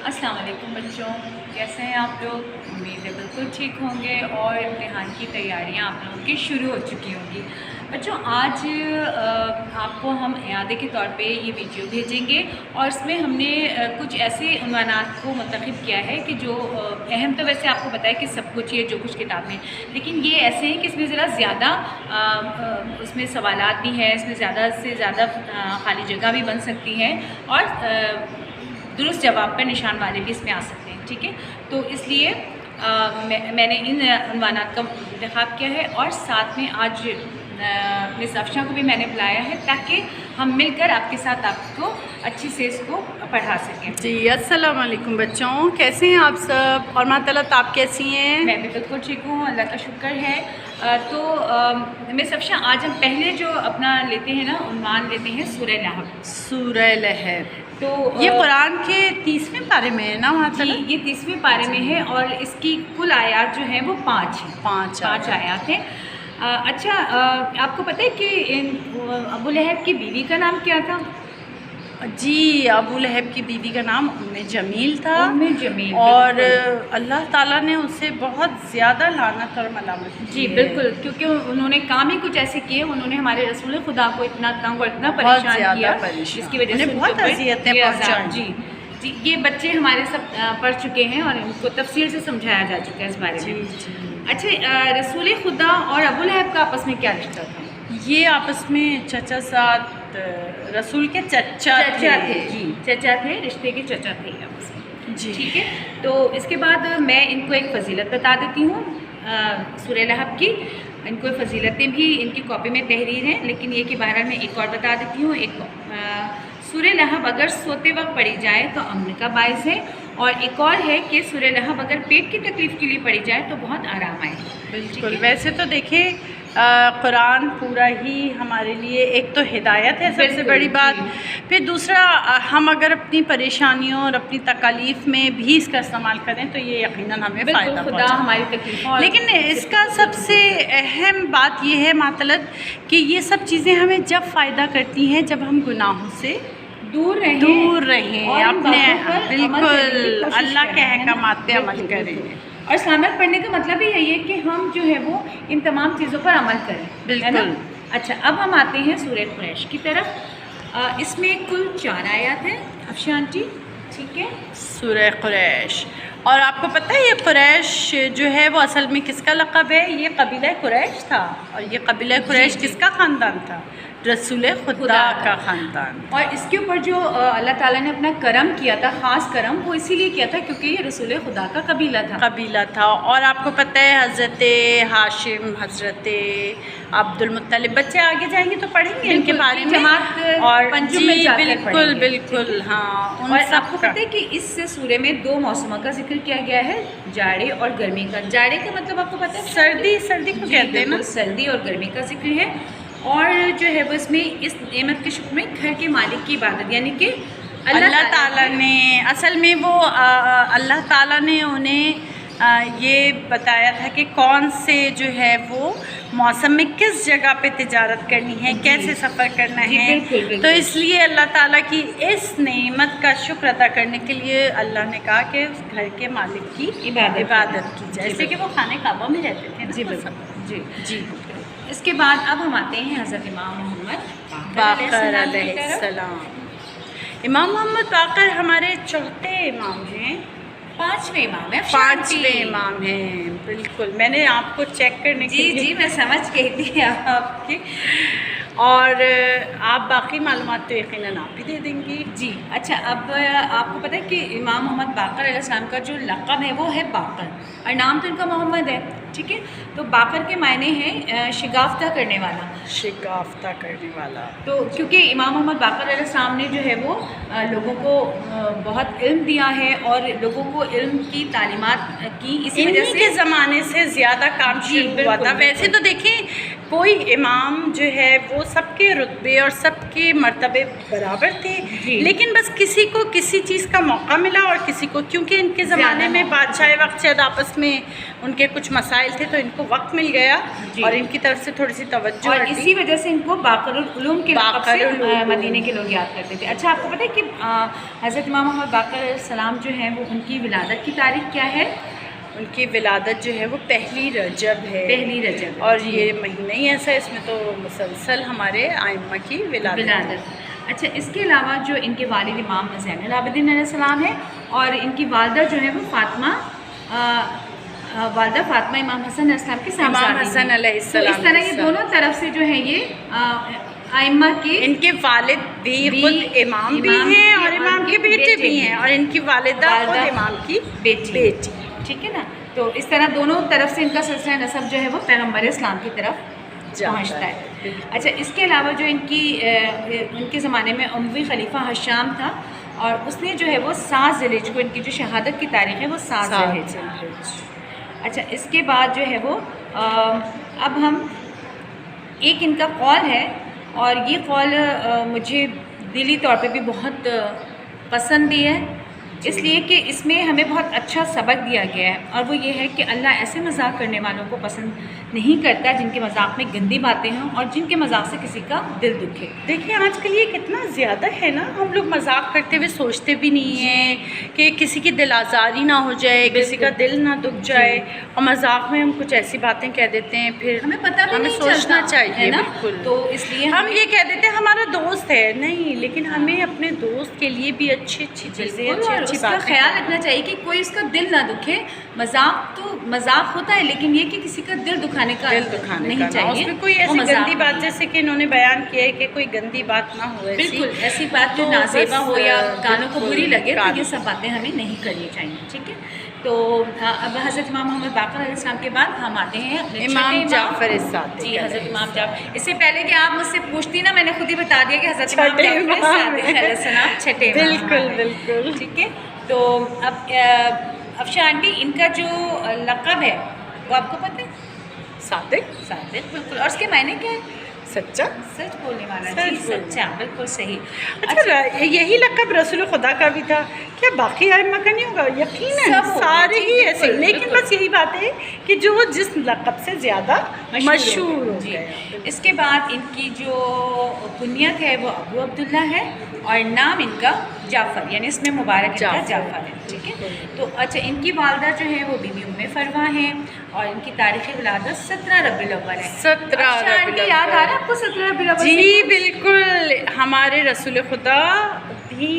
अस्सलाम वालेकुम बच्चों, कैसे हैं आप लोग? उम्मीद है बिल्कुल ठीक होंगे और इम्तिहान की तैयारियां आप लोगों की शुरू हो चुकी होंगी। बच्चों, आज आपको हम इयादे के तौर पे ये वीडियो भेजेंगे और इसमें हमने कुछ ऐसे उन्वानात को मुंतखब किया है कि जो अहम तो वैसे आपको पता है कि सब कुछ ये जो कुछ किताब में, लेकिन ये ऐसे हैं कि इसमें ज़रा ज़्यादा उसमें सवालात भी हैं, इसमें ज़्यादा से ज़्यादा खाली जगह भी बन सकती है और दुरुस्त जवाब पर निशान वाले भी इसमें आ सकते हैं। ठीक है, तो इसलिए मैंने इन उन्वानात का इंतखाब किया है और साथ में आज मिस अफशा को भी मैंने बुलाया है ताकि हम मिलकर आपके साथ आपको अच्छी से इसको पढ़ा सकें। जी, अस्सलाम वालेकुम बच्चों, कैसे हैं आप सब? और मातलत आप कैसी हैं? मैं भी बिल्कुल ठीक हूँ, अल्लाह का शुक्र है। तो मिस अफशा, आज हम पहले जो अपना लेते हैं ना, उन्वान लेते हैं सूरह लहब। सूरह लहब तो ये कुरान के 30वें पारे में है ना? जी, ये 30वें पारे में है और इसकी कुल आयात जो हैं वो 5 हैं। पाँच आयात हैं। अच्छा, आपको पता है कि अबू लहब की बीवी का नाम क्या था? जी, अबू लहब की बीवी का नाम उम्मे जमील था। उम्मे जमील, और अल्लाह ताला ने उसे बहुत ज़्यादा लानत और मलामत की। जी बिल्कुल, क्योंकि उन्होंने काम ही कुछ ऐसे किए, उन्होंने हमारे रसूल खुदा को इतना तंग और इतना परेशान किया जिसकी वजह से बहुत अज़ियतें पहुंचाई। जी, ये बच्चे हमारे सब पढ़ चुके हैं और इनको तफसील से समझाया जा चुका है इस बारे में। अच्छा, रसूल खुदा और अबू लहब का आपस में क्या रिश्ता था? ये आपस में चचा साथ रसूल के चचा थे। जी, चचा थे, रिश्ते के चचा थे आपस में। जी, ठीक है, तो इसके बाद मैं इनको एक फजीलत बता देती हूँ सूरह लहब की। इनको फजीलतें भी इनकी कॉपी में तहरीर हैं, लेकिन ये कि बहरहाल मैं एक और बता देती हूँ। सूरह लहब अगर सोते वक्त पढ़ी जाए तो अमन का बायस है, और एक और है कि सूरह लहब अगर पेट की तकलीफ़ के लिए पढ़ी जाए तो बहुत आराम आए। बिल्कुल। वैसे तो देखिए, कुरान पूरा ही हमारे लिए एक तो हिदायत है सबसे बड़ी बात, फिर दूसरा हम अगर अपनी परेशानियों और अपनी तकालीफ में भी इसका इस्तेमाल करें तो ये यकीनन हमें फ़ायदा खुदा हमारी तकलीफ़ों। लेकिन इसका सबसे अहम बात ये है मातलत कि ये सब चीज़ें हमें जब फ़ायदा करती हैं जब हम गुनाहों से दूर रहें अपने, बिल्कुल अल्लाह के अहकामात पे अमल करें। और इस्लामियत पढ़ने का मतलब ही यही है कि हम जो है वो इन तमाम चीज़ों पर अमल करें। बिल्कुल। अच्छा, अब हम आते हैं सूरह कुरैश की तरफ। इसमें कुल 4 आयत हैं अफशा आंटी। ठीक है, सूरह कुरैश। और आपको पता है ये कुरैश जो है वो असल में किसका लक़ब है? ये कबीला कुरैश था। और ये कबीला कुरैश किसका ख़ानदान था? रसूल खुदा का ख़ानदान। और इसके ऊपर जो अल्लाह ताला ने अपना करम किया था, ख़ास करम, वो इसीलिए किया था क्योंकि ये रसूल खुदा का कबीला था। और आपको पता है हज़रत हाशिम, हज़रत अब्दुल मुत्तलिब, बच्चे आगे जाएंगे तो पढ़ेंगे इनके बारे में। और जी बिल्कुल हाँ। और आपको पता है कि इस सूरे में 2 मौसमों का जिक्र किया गया है, जाड़े और गर्मी का। जाड़े का मतलब आपको पता है सर्दी को कहते हैं ना, सर्दी और गर्मी का जिक्र है। और जो है वो इसमें इस नेमत के शुक्र में घर के मालिक की इबादत, यानी कि अल्लाह ताला ने असल में वो अल्लाह ताला ने उन्हें ये बताया था कि कौन से जो है वो मौसम में किस जगह पे तिजारत करनी है, कैसे सफ़र करना है। बिल्कुल। तो इसलिए अल्लाह ताला की इस नेमत का शुक्र अदा करने के लिए अल्लाह ने कहा कि उस घर के मालिक की इबादत की जाए, जैसे कि वो खाने काबा में रहते थे। जी बिल्कुल। जी। इसके बाद अब हम आते हैं हज़रत इमाम मोहम्मद बाक़र अलैहिस्सलाम। इमाम मोहम्मद बाक़र हमारे चौथे इमाम हैं, 5वें इमाम है। 5वें इमाम हैं, बिल्कुल। मैंने आपको चेक करने के लिए जी मैं समझ गई थी आपकी। और आप बाकी मालूमात तो यकीनन आप ही दे देंगी। जी अच्छा, अब आपको पता है कि इमाम मोहम्मद बाक़र अलैहिस्सलाम का जो लक़ब है वो है बाक़र, और नाम तो इनका मोहम्मद है। ठीक है, तो बाक़र के मायने हैं शिगाफ्ता करने वाला। शिगाफ्ता करने वाला। तो क्योंकि इमाम मोहम्मद बाक़र अलैहिस्सलाम ने जो है वो लोगों को बहुत इल्म दिया है और लोगों को इल्म की तालीमात की, इसी वजह से के ज़माने से ज़्यादा काम शुरू हुआ था। वैसे तो देखें کوئی امام جو ہے وہ سب کے رتبے اور سب کے مرتبے برابر تھے، لیکن بس کسی کو کسی چیز کا موقع ملا اور کسی کو، کیونکہ ان کے زمانے میں بادشاہ وقت شاید آپس میں ان کے کچھ مسائل تھے تو ان کو وقت مل گیا اور ان کی طرف سے تھوڑی سی توجہ، اور اسی وجہ سے ان کو باقر العلوم کے لقب سے مدینے کے لوگ یاد کرتے تھے۔ اچھا، آپ کو پتہ ہے کہ حضرت امام محمد باقر علیہ السلام جو ہیں وہ ان کی ولادت کی تاریخ کیا ہے؟ ان کی ولادت جو ہے وہ پہلی رجب ہے، پہلی رجب، اور یہ مہینہ ہی ایسا ہے، اس میں تو مسلسل ہمارے ائمہ کی ولادت۔ اچھا، اس کے علاوہ جو ان کے والد امام زین العابدین علیہ السلام ہے اور ان کی والدہ جو ہے وہ فاطمہ امام حسن علیہ السلام کی امام حسن علیہ السلام۔ اس طرح یہ دونوں طرف سے جو ہے یہ ائمہ کے، ان کے والد بھی خود امام بھی ہیں اور امام کے بیٹے بھی ہیں، اور ان کی والدہ خود امام کی بیٹی، ٹھیک ہے نا؟ تو اس طرح دونوں طرف سے ان کا سلسلہ نسب جو ہے وہ پیغمبر اسلام کی طرف پہنچتا ہے۔ اچھا، اس کے علاوہ جو ان کے زمانے میں اموی خلیفہ ہشام تھا اور اس نے جو ہے وہ 7 ذی الحجہ کو، ان کی جو شہادت کی تاریخ ہے وہ 7 ذی الحجہ۔ اچھا، اس کے بعد جو ہے وہ اب ہم ایک ان کا قول ہے، اور یہ قول مجھے دلی طور پہ بھی بہت پسند بھی ہے، اس لیے کہ اس میں ہمیں بہت اچھا سبق دیا گیا ہے، اور وہ یہ ہے کہ اللہ ایسے مذاق کرنے والوں کو پسند نہیں کرتا جن کے مذاق میں گندی باتیں ہوں اور جن کے مذاق سے کسی کا دل دکھے۔ دیکھیں آج کل یہ کتنا زیادہ ہے نا، ہم لوگ مذاق کرتے ہوئے سوچتے بھی نہیں ہیں کہ کسی کی دل آزاری نہ ہو جائے، کسی کا دل نہ دکھ جائے، اور مذاق میں ہم کچھ ایسی باتیں کہہ دیتے ہیں، پھر ہمیں پتہ بھی نہیں سوچنا چاہیے نا، بالکل۔ تو اس لیے ہم یہ کہہ دیتے ہیں ہمارا دوست ہے، نہیں، لیکن ہمیں اپنے دوست کے لیے بھی اچھی چیزیں، اچھی کا خیال رکھنا چاہیے کہ کوئی اس کا دل نہ دکھے۔ مذاق تو مذاق ہوتا ہے، لیکن یہ کہ کسی کا دل دکھانے کا نہیں چاہیے، اس میں کوئی ایسی گندی بات، جیسے کہ انہوں نے بیان کیا ہے کہ کوئی گندی بات نہ ہو، بالکل ایسی بات جو نازیبا ہو یا کانوں کو بری لگے، تو یہ سب باتیں ہمیں نہیں کرنی چاہیے، ٹھیک ہے؟ تو اب حضرت امام محمد باقر علیہ السلام کے بعد ہم آتے ہیں امام جعفر صادق۔ جی، حضرت امام جعفر۔ اس سے پہلے کہ آپ مجھ سے پوچھتی نا، میں نے خود ہی بتا دیا کہ حضرت امام جعفر صادق علیہ السلام چھٹے امام، بالکل، ٹھیک ہے؟ تو اب افشاں آنٹی، ان کا جو لقب ہے وہ آپ کو پتہ ہے؟ صادق، بالکل، اور اس کے معنی کیا ہے؟ سچا، سچ بولنے والا، جی سچا، بالکل صحیح۔ اچھا، یہی لقب رسول خدا کا بھی تھا، کیا باقی ائمہ کا نہیں ہوگا؟ یقیناً سارے ہی ایسے، لیکن بس یہی بات ہے کہ جو جس لقب سے زیادہ مشہور ہو گئے۔ اس کے بعد ان کی جو کنیت ہے وہ ابو عبداللہ ہے، اور نام ان کا جعفر، یعنی اس میں مبارک ان کا جعفر ہے، ٹھیک ہے؟ تو اچھا، ان کی والدہ جو ہے وہ بی بی ام فروا ہیں، اور ان کی تاریخ ولادت 17 ربیع الاول ہے۔ 17 ربیع الاول، یاد آ رہا ہے آپ کو 17 ربیع الاول؟ جی بالکل، ہمارے رسول خدا بھی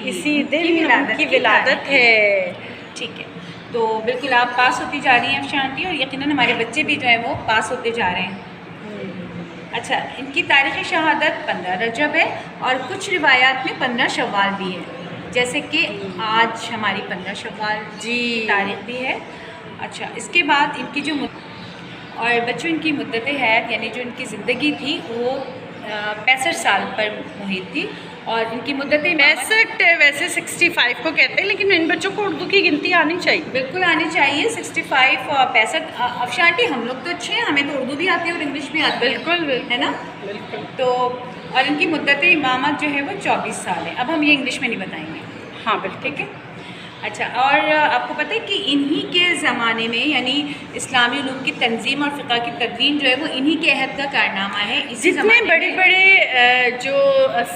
اسی دن ان کی ولادت ہے، ٹھیک ہے؟ تو بالکل آپ پاس ہوتی جا رہی ہیں افشاں آنٹی، اور یقیناً ہمارے بچے بھی جو ہیں وہ پاس ہوتے جا رہے ہیں۔ اچھا، ان کی تاریخ شہادت 15 رجب ہے، اور کچھ روایات میں 15 شوال بھی ہے، جیسے کہ آج ہماری 15 شوال جی تاریخ بھی ہے۔ اچھا، اس کے بعد ان کی جو اور بچوں ان کی مدت حیات، یعنی جو ان کی زندگی تھی وہ 65 سال پر محیط تھی، اور ان کی مدت 65 ویسے 65 کو کہتے ہیں، لیکن ان بچوں کو اردو کی گنتی آنی چاہیے، بالکل آنی چاہیے۔ 65 اور 65، افشاں آنٹی ہم لوگ تو اچھے ہیں، ہمیں تو اردو بھی آتی ہے اور انگلش بھی آتی ہے، بالکل ہے نا؟ بالکل۔ تو اور ان کی مدت امامت جو ہے وہ 24 سال ہے۔ اب ہم یہ انگلش میں نہیں بتائیں گے، ہاں بالکل، ٹھیک ہے؟ اچھا، اور آپ کو پتہ ہے کہ انہی کے زمانے میں، یعنی اسلامی علوم کی تنظیم اور فقہ کی تدوین جو ہے وہ انہی کے عہد کا کارنامہ ہے۔ جتنے بڑے بڑے جو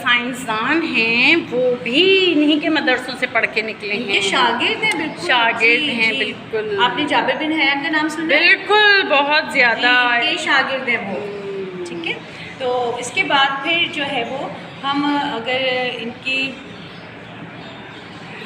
سائنسدان ہیں وہ بھی انہی کے مدرسوں سے پڑھ کے نکلے ہیں، شاگرد ہیں، بالکل شاگرد ہیں، بالکل۔ آپ نے جابر بن حیان کا نام سنا؟ بالکل، بہت زیادہ کے شاگرد ہیں وہ، ٹھیک ہے؟ تو اس کے بعد پھر جو ہے وہ ہم اگر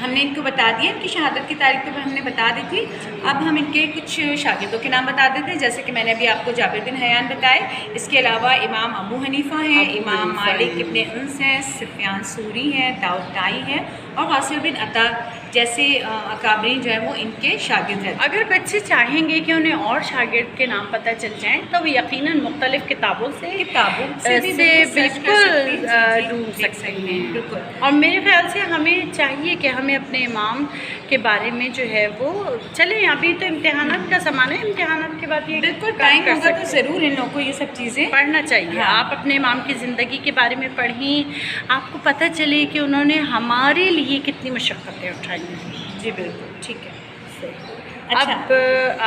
ہم نے ان کو بتا دیا، ان کی شہادت کی تاریخ تو ہم نے بتا دی تھی، اب ہم ان کے کچھ شاگردوں کے نام بتا دیتے ہیں، جیسے کہ میں نے ابھی آپ کو جابر بن حیان بتائے۔ اس کے علاوہ امام ابو حنیفہ ہیں، امام مالک ابن انس ہیں، سفیان ثوری ہیں، داؤد طائی ہیں، اور غاصب بن عطا जैसे अकाबरीन जो है वो इनके शागिर्द हैं। अगर बच्चे चाहेंगे कि उन्हें और शागिर्द के नाम पता चल जाएं तो वो यकीनन मुख्तलिफ किताबों से भी बिल्कुल ढूंढ सकते हैं। बिल्कुल। और मेरे ख्याल से हमें चाहिए कि हमें अपने इमाम के बारे में जो है वो चलें, अभी तो इम्तिहानात का ज़माना है, इम्तिहानात के बाद ये बिल्कुल टाइम होगा तो ज़रूर इन लोगों को ये सब चीज़ें पढ़ना चाहिए। हाँ। आप अपने इमाम की ज़िंदगी के बारे में पढ़ें, आपको पता चले कि उन्होंने हमारे लिए कितनी मशक्क़तें उठाई। जी बिल्कुल, ठीक है, सही। अच्छा, अब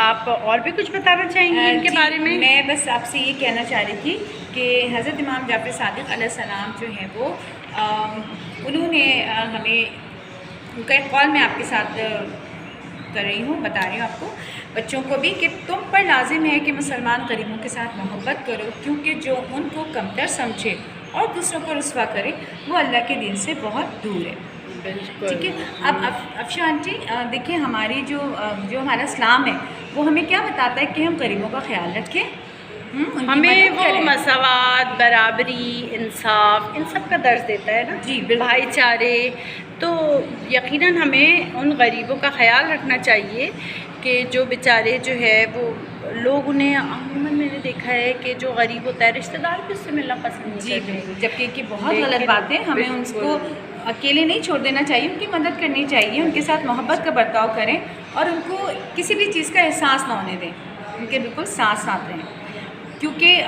आप और भी कुछ बताना चाहेंगे इनके बारे में? मैं बस आपसे ये कहना चाह रही थी कि हज़रत इमाम जाफ़र सादिक़ अलैहिस्सलाम जो हैं वो उन्होंने हमें उनका एक कॉल मैं आपके साथ कर रही हूँ, बता रही हूँ आपको, बच्चों को भी, कि तुम पर लाजिम है कि मुसलमान गरीबों के साथ मोहब्बत करो, क्योंकि जो उनको कमतर समझे और दूसरों को रुस्वा करे वो अल्लाह के दिन से बहुत दूर है। बिल्कुल, ठीक है। अब अफशा आंटी देखिए, हमारी जो हमारा इस्लाम है वो हमें क्या बताता है कि हम गरीबों का ख्याल रखें, हमें वो मसावात, बराबरी, इंसाफ, इन सब का दर्ज देता है ना। जी बिल्कुल। भाईचारे, तो यकीनन हमें उन गरीबों का ख्याल रखना चाहिए कि जो बेचारे जो है वो लोग, उन्हें अमूमन मैंने देखा है कि जो गरीब होता है रिश्तेदार भी उससे मिलना पसंद नहीं करते, जबकि कि बहुत गलत बात है। हमें उनको अकेले नहीं छोड़ देना चाहिए, उनकी मदद करनी चाहिए, उनके साथ मोहब्बत का बर्ताव करें और उनको किसी भी चीज़ का एहसास ना होने दें, उनके बिल्कुल साथ साथ रहें, क्योंकि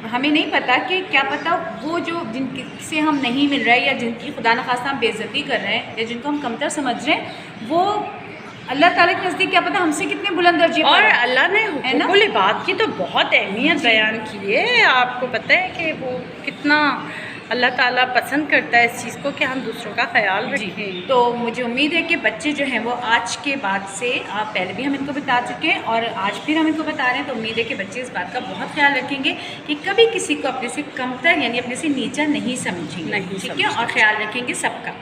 हमें नहीं पता कि क्या पता वो जो जिनसे हम नहीं मिल रहे हैं या जिनकी खुदा न खास्ता हम बेइज्जती कर रहे हैं या जिनको हम कमतर समझ रहे हैं, वो अल्लाह ताला के नज़दीक क्या पता हमसे कितने बुलंद दर्जे पर। और अल्लाह ने हुकूकुल इबाद की तो बहुत अहमियत बयान की है। आपको पता है कि वो कितना अल्लाह ताला पसंद करता है इस चीज़ को कि हम दूसरों का ख्याल रखें। तो मुझे उम्मीद है कि बच्चे जो हैं वो आज के बाद से, आप पहले भी हम इनको बता चुके हैं और आज फिर हम इनको बता रहे हैं, तो उम्मीद है कि बच्चे इस बात का बहुत ख्याल रखेंगे कि कभी किसी को अपने से कमतर यानी अपने से नीचा नहीं समझेंगे, ठीक है, और ख़्याल रखेंगे सबका।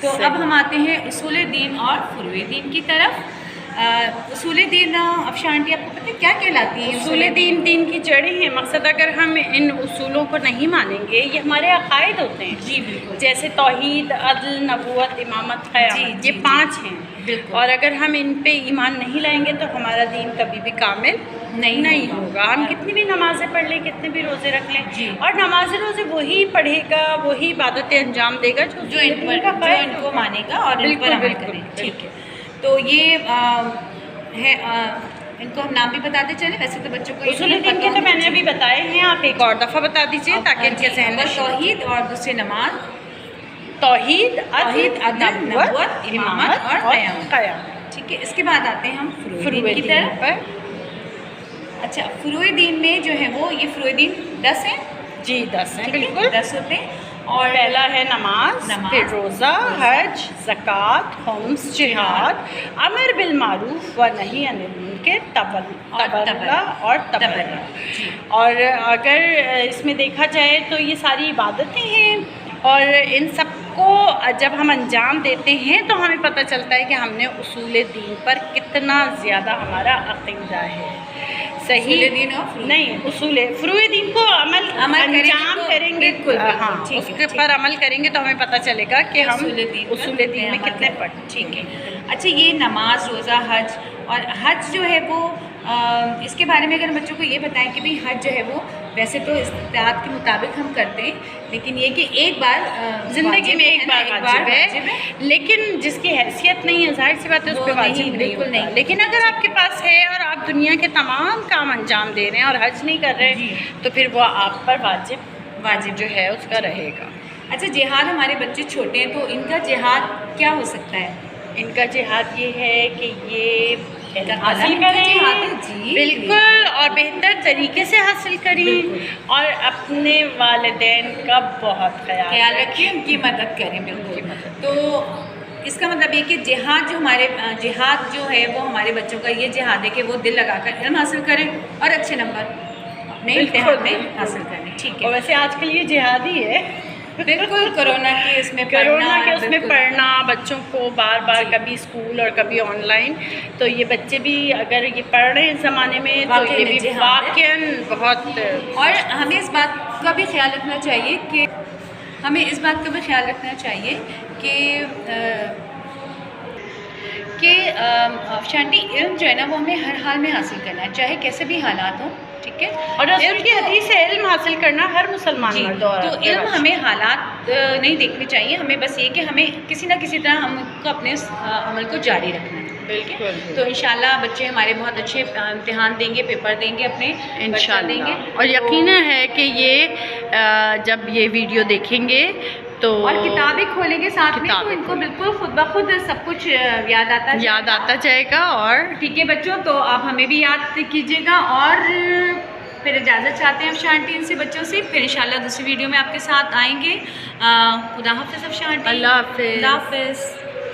तो अब हम आते हैं उसूल दीन और फुरूए दीन की तरफ। उसूल दीन अफशा आंटी आपको पता है क्या कहलाती है? उसूल दीन दीन की जड़ें हैं। मकसद अगर हम इन उसूलों को नहीं मानेंगे, ये हमारे अकायद होते हैं। जी बिल्कुल। जैसे तौहीद, अदल, नबूवत, इमामत, क़यामत, ये 5 हैं। बिल्कुल। और अगर हम इन पे ईमान नहीं लाएंगे तो हमारा दीन कभी भी कामिल नहीं होगा। हम कितनी भी नमाज़ें पढ़ लें, कितने भी रोज़े रख लें, जी, और नमाज़ रोज़े वही पढ़ेगा, वही इबादतें अंजाम देगा जो इनको मानेगा और इन पर अमल करें। ठीक है, तो ये है, इनको हम नाम भी बताते चले। वैसे तो बच्चों को उसूल दीन के तो मैंने अभी बताए हैं, आप एक और दफ़ा बता दीजिए ताकि इनके ज़हन में। तौहीद और दूसरे नमाज, तौहीद, अदल, नबूवत, इमामत और क़यामत। ठीक है, इसके बाद आते हैं हम फुरूए दीन की तरफ पर। अच्छा, फुरूए दीन में जो है वो ये फुरूए दीन 10 हैं। जी 10 हैं, बिल्कुल 10 होते हैं। और पहला है नमाज, फिर रोज़ा, हज, ज़कात, खुम्स, जिहाद, अमर बिल मारूफ व नही अनिल मुनकर, तबर्रा और तबर्रा। और अगर इसमें देखा जाए तो ये सारी इबादतें हैं और इन सब को जब हम अंजाम देते हैं तो हमें पता चलता है कि हमने उसूल दीन पर कितना ज़्यादा हमारा अक़ीदा है। सही दीन नहीं, उसूल फुरूए दीन को अंजाम करेंगे, हाँ, उसके पर अमल करेंगे तो हमें पता चलेगा कि हम उसूल दीन में कितने पढ़। ठीक है। अच्छा, ये नमाज, रोज़ा, हज, और हज जो है वो इसके बारे में अगर बच्चों को ये बताएं कि भाई हज जो है वो वैसे तो इस्तिताअत के मुताबिक हम करते हैं, लेकिन ये कि एक बार ज़िंदगी में एक बार वाजिब है, लेकिन जिसकी हैसियत नहीं है ज़ाहिर सी बात है उस पर वाजिब बिल्कुल नहीं। लेकिन अगर आपके पास है और आप दुनिया के तमाम काम अंजाम दे रहे हैं और हज नहीं कर रहे तो फिर वो आप पर वाजिब जो है उसका रहेगा। अच्छा, जिहाद, हमारे बच्चे छोटे हैं तो इनका जिहाद क्या हो सकता है? इनका जिहाद ये है कि ये हासिल करें, बिल्कुल, और बेहतर तरीके से हासिल करें और अपने वालिदैन का बहुत ख्याल रखें, उनकी मदद करें। बिल्कुल। तो इसका मतलब ये कि जिहाद जो हमारे जिहाद जो है वो हमारे बच्चों का ये जिहाद है कि वो दिल लगाकर इल्म हासिल करें और अच्छे नंबर अपने इम्तिहान में हासिल करें। ठीक है, और वैसे आजकल ये जिहाद ही है। बिल्कुल, कोरोना के उसमें पढ़ना बच्चों को बार बार, कभी स्कूल और कभी ऑनलाइन, तो ये बच्चे भी अगर ये पढ़ रहे हैं इस ज़माने में तो ये भी वाक़ई बहुत। और हमें इस बात का भी ख्याल रखना चाहिए कि کہ شانٹی علم جو ہے نا وہ ہمیں ہر حال میں حاصل کرنا ہے، چاہے کیسے بھی حالات ہوں، ٹھیک ہے. اور رسول کی حدیث سے علم حاصل کرنا ہر مسلمان مرد اور تو علم ہمیں حالات نہیں دیکھنے چاہیے، ہمیں بس یہ کہ ہمیں کسی نہ کسی طرح ہم کو اپنے اس عمل کو جاری رکھنا ہے. بالکل. تو انشاءاللہ بچے ہمارے بہت اچھے امتحان دیں گے، پیپر دیں گے اپنے انشاءاللہ. اور یقیناً ہے کہ یہ جب یہ ویڈیو دیکھیں گے تو اور کتابیں کھولیں گے ساتھ میں تو ان کو بالکل خود بخود سب کچھ یاد آتا جائے گا. اور ٹھیک ہے بچوں، تو آپ ہمیں بھی یاد کیجیے گا. اور پھر اجازت چاہتے ہیں افشاں آنٹی ان سے بچوں سے، پھر انشاءاللہ دوسری ویڈیو میں آپ کے ساتھ آئیں گے. خدا حافظ افشاں آنٹی. اللہ حافظ. اللہ حافظ.